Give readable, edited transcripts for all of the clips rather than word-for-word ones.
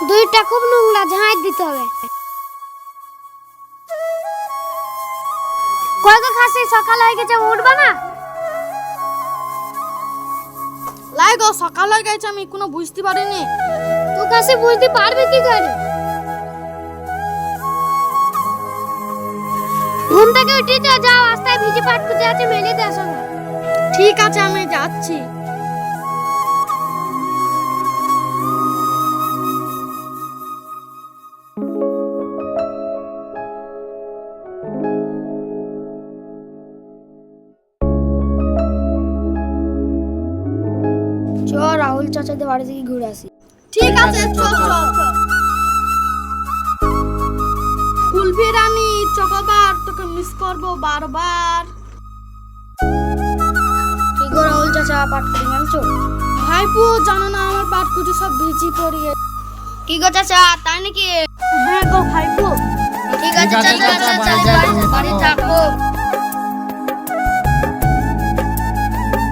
দুইটা খুব নোংরা, ঝাঁট দিতে হবে। কই গো খাসি, সকাল হয়ে গেছে, উঠবা না? লাই গো, সকাল হয়ে গেছে, আমি কোনো বুঝতে পারিনি। তো খাসি বুঝতে পারবে কি করে? ঘুম থেকে উঠে যাও, রাস্তায় ভিজে পাট কুচে আছে, মেলে দিয়ে আসো। ঠিক আছে, আমি যাচ্ছি। চ রাহুল চাচাদের বাড়ি থেকে ঘুরে আসি। ঠিক আছে, চল চল চল। কুলফি রানী চকোবার, তোকে মিস করবো বারবার। কি গো রাহুল চাচা, পাট কুচি আনছো? ভাইপু, জানো না আমার পাটকুচি সব ভিজি পড়িয়ে। কি গো চাচা, তাই নাকি? হ্যাঁ গো ভাইপু। ঠিক আছে চাচা, বাড়ি থাকো।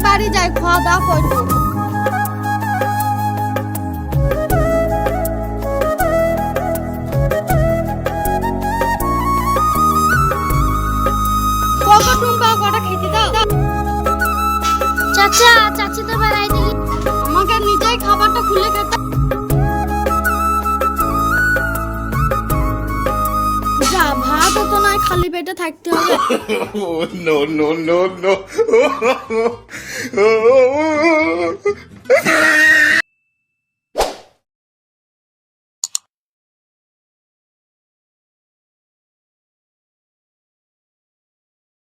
বাড়ি যাই, খাওয়া দাওয়া করবো। কটা খেতে দাও। চাচা, চাচি তো বেড়াই দেখি। আমাকে নিজেই খাবারটা খুলে খেতে। যা, ভাত তো নয়, খালি পেটে থাকতে হবে। No, no, no, no.